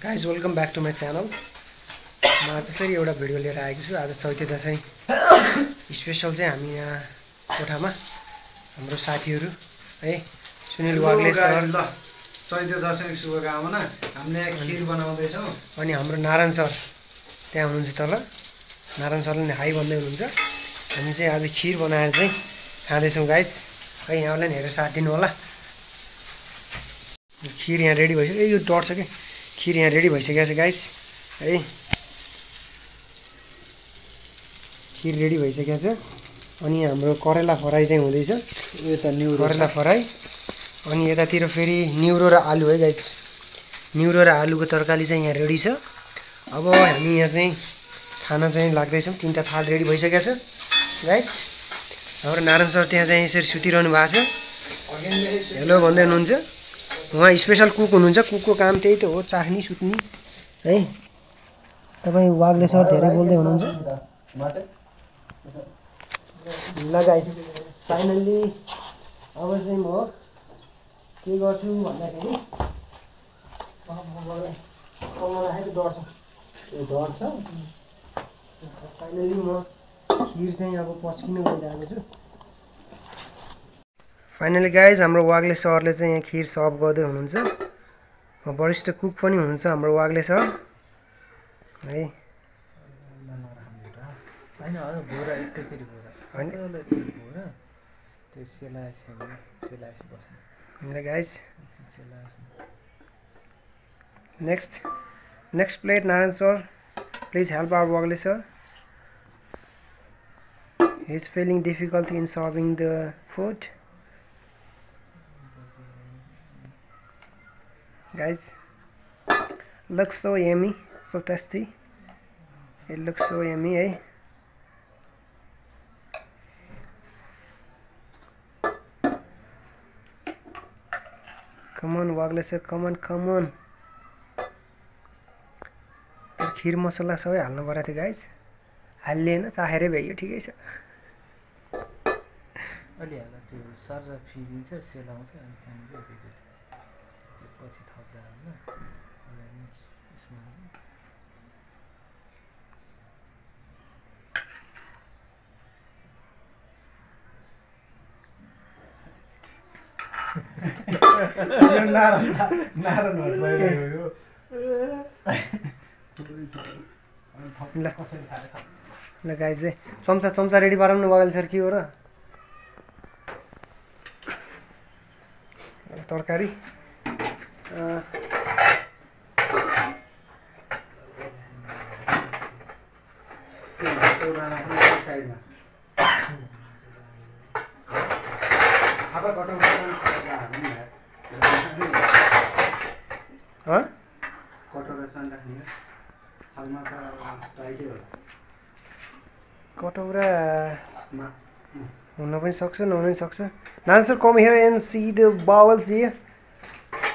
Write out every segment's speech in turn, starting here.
Guys welcome back to my channel. म आज फेरि एउटा भिडियो लिएर आएको छु। आज चैते दसैँ स्पेसल चाहिँ हामी यहाँ कोठामा हाम्रो साथीहरू है सुनिल वाग्ले सर ल चैते दसैँ शुभकामना। हामीले खिर बनाउँदैछौँ अनि हाम्रो नारायण सर त्यहाँ हुनुहुन्छ तल। नारायण सरले हाई भन्दै हुनुहुन्छ। हामी चाहिँ आज खिर बनाएर चाहिँ खाँदैछौँ गाइज है। यहाँलाई हेरेर साथ दिनु होला। खिर यहाँ रेडी भइसक्यो। यो डट्छ कि खिर यहाँ रेडी भइसकेको छ गाइस है। खिर रेडी भइसकेको छ। अनि हाम्रो करेला फ्राई चाहिँ हुँदैछ। यो त न्यु करेला फ्राई। अनि यतातिर फेरि न्युरो र आलु है गाइस। न्युरो र आलुको तरकारी चाहिँ यहाँ रेडी छ। अब हामी यहाँ चाहिँ खाना चाहिँ लाग्दैछौँ। 3टा थाल रेडी भइसकेको छ गाइस। हाम्रो नारायण सर त्यहाँ चाहिँ यसरी सुतिरहनु भएको छ। हेलो भन्दै हुनुहुन्छ। उहाँ स्पेसल कुक हुनुहुन्छ। कुकको काम त्यही त हो, चाख्ने सुत्ने है। तपाईँ वाग्ले सर धेरै बोल्दै हुनुहुन्छ। ल गाइस फाइनल्ली अब चाहिँ म के गर्छु भन्दाखेरि डट्छ। फाइनल्ली म खिर चाहिँ अब पस्किन गइरहेको छु। फाइनली गाइज हाम्रो वाग्ले सरले चाहिँ यहाँ खिर सर्भ गर्दै हुनुहुन्छ। वरिष्ठ कुक पनि हुनुहुन्छ हाम्रो वाग्ले सर है। Guys next plate Narayan sir, please help our Wagle sir. He is feeling difficulty in serving the food. Guys, looks so yummy, so tasty. It looks so yummy, eh? Come on, Wagle sir, come on. खिर मसला सबै हाल्नु पर्यो थियो guys. हालिएन, चाखेरै भ्याइयो, ठिकै छ। अलि हाल्दा त्यो sir र फिजिन्छ, सेलाउँछ अनि खानु चाहिँ त्यो पछि थप्दा होला अनि यसमा नारायण ल गाइस चम्चा रेडी पारौँ न वागल सर। के हो र तरकारी कटौरा हुन पनि सक्छ, नहुन पनि सक्छ। Narayan sir, come here and see the bowels here.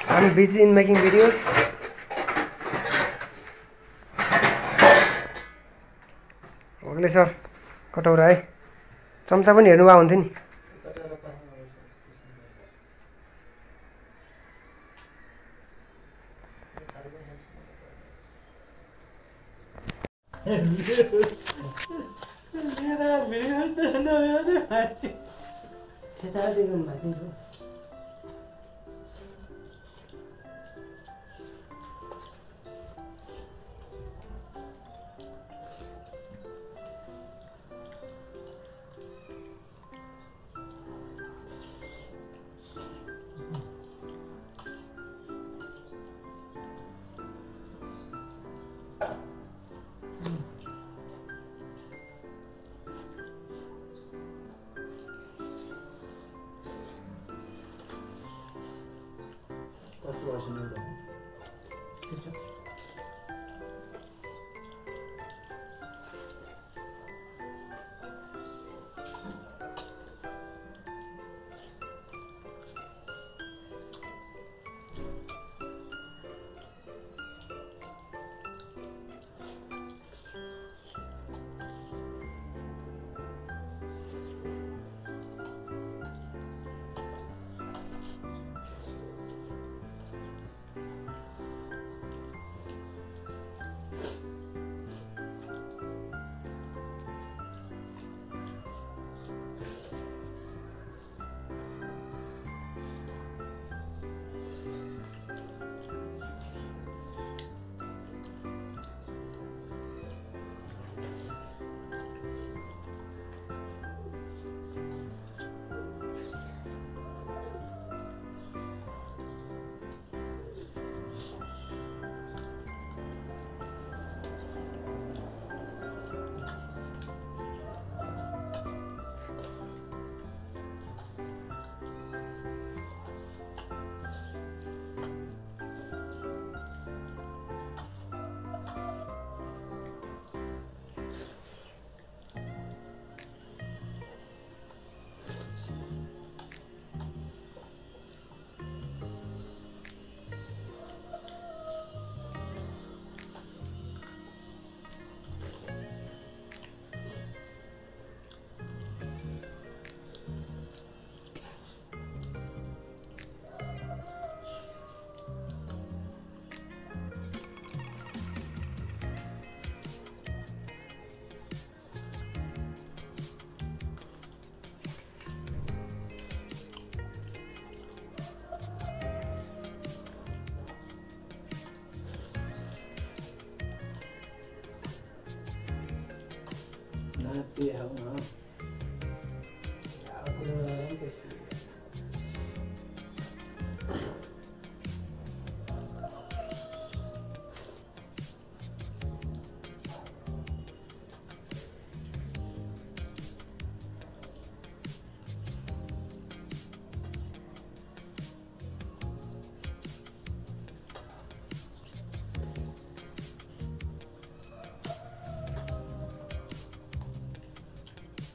I'm busy in making videos. Wagle sir कटौरा है। चम्चा पनि हेर्नु भएको हुन्थ्यो नि।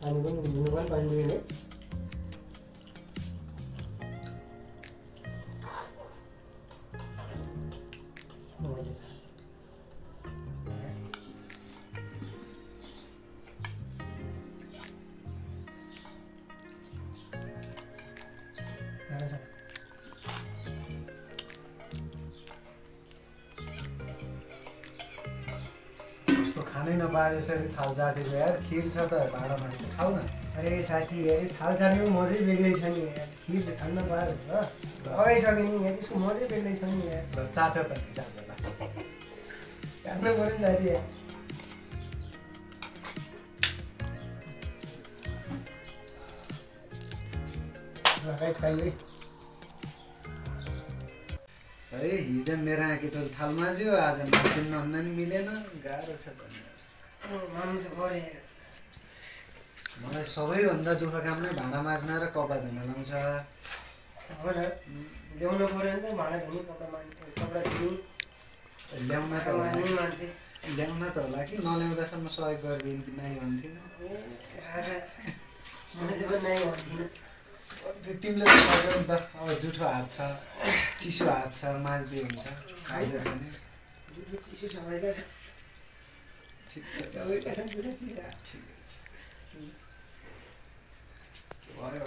पानी पनि हुनु पनि पानी दिने खानै नपाए यसरी थाल जाटेको यार खिर छ त भाँडामा खाऊ न। अरे साथी हेरी थाल चाट्नुको मजै बेग्लै छ नि यार खिर खान्न पाएर ल अगाइसक्यो नि यार यसको मजै बेग्लै छ नि यार ल चाट त चाट काट्नु पऱ्यो नि साथी यार लगाइस खाइले है हिजो मेरो आँकेटोल थाल माझ्यो आज माथिन् नहुन नि मिलेन गाह्रो छ मान्नु त पऱ्यो यार मलाई सबैभन्दा दुःख काम नै भाँडा माझ्न र कपडा धुन लाउँछ। हो र ल्याउनु पऱ्यो नि त भाँडा धुने कपडा धुने ल्याउन त मान्ने मान्छे ल्याउन त होला कि नल्याउँदासम्म सहयोग गरिदिनु कि नै भन्थिनँ। राजा मैले पनि नै भन्दिनँ तिमीले त सक्यौ नि त अब जुठो हात छ चिसो हात छ माझ्दै हुन्छ आज पनि जुठो चिसो सबैका छ ठिक छ सबैका छन् जुठो चिसो ठिकै छ भयो।